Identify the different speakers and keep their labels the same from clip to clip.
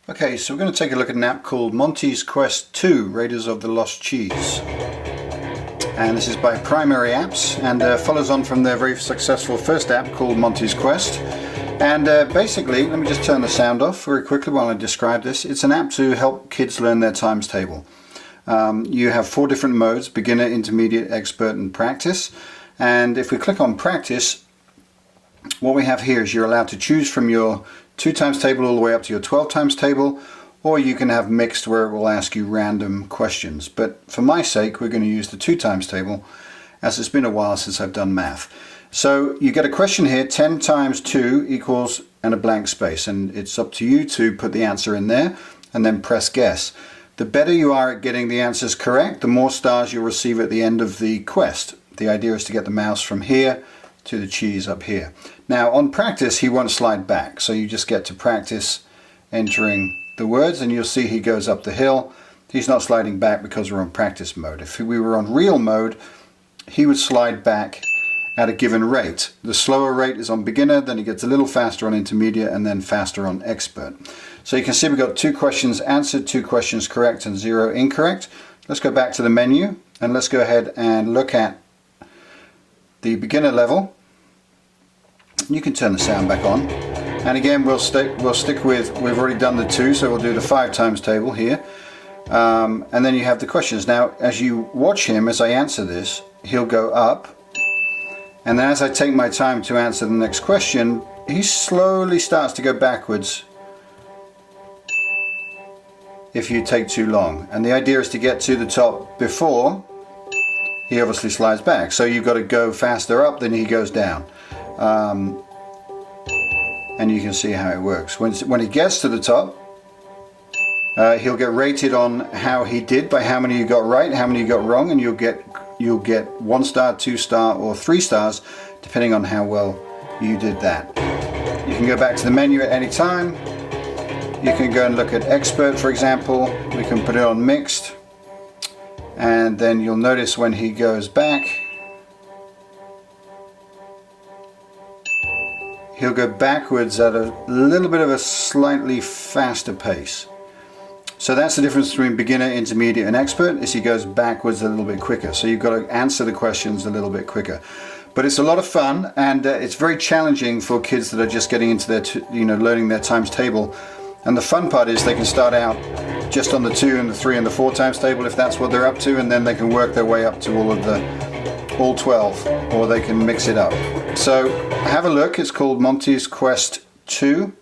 Speaker 1: Okay, so we're going to take a look at an app called Monty's Quest 2, Raiders of the Lost Cheese. And this is by Primary Apps and follows on from their very successful first app called Monty's Quest. And basically, let me just turn the sound off very quickly while I describe this. It's an app to help kids learn their times table. You have 4 different modes: beginner, intermediate, expert and practice. And if we click on practice, what we have here is you're allowed to choose from your 2 times table all the way up to your 12 times table, or you can have mixed where it will ask you random questions. But for my sake, we're going to use the 2 times table, as it's been a while since I've done math. So you get a question here: 10 times 2 equals, and a blank space, and it's up to you to put the answer in there and then press guess. The better you are at getting the answers correct, the more stars you'll receive at the end of the quest. The idea is to get the mouse from here to the cheese up here. Now on practice, he won't slide back, so you just get to practice entering the words and you'll see he goes up the hill. He's not sliding back because we're on practice mode. If we were on real mode, he would slide back at a given rate. The slower rate is on beginner, then he gets a little faster on intermediate, and then faster on expert. So you can see we've got 2 questions answered, 2 questions correct and 0 incorrect. Let's go back to the menu and let's go ahead and look at the beginner level. You can turn the sound back on, and again we'll stick with, we've already done the 2, so we'll do the 5 times table here, and then you have the questions. Now as you watch him, as I answer this, he'll go up, and then as I take my time to answer the next question, he slowly starts to go backwards if you take too long, and the idea is to get to the top before he obviously slides back. So you've got to go faster up than he goes down. And you can see how it works. When he gets to the top, he'll get rated on how he did, by how many you got right, how many you got wrong, and you'll get 1 star, 2 star or 3 stars depending on how well you did that. You can go back to the menu at any time. You can go and look at expert, for example. We can put it on mixed, and then you'll notice when he goes back, he'll go backwards at a little bit of a slightly faster pace. So that's the difference between beginner, intermediate and expert, is he goes backwards a little bit quicker. So you've got to answer the questions a little bit quicker. But it's a lot of fun, and it's very challenging for kids that are just getting into their, learning their times table. And the fun part is they can start out just on the 2 and the 3 and the 4 times table if that's what they're up to, and then they can work their way up to all 12, or they can mix it up. So have a look. It's called Monty's Quest 2,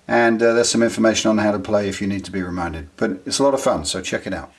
Speaker 1: and there's some information on how to play if you need to be reminded. But it's a lot of fun, so check it out.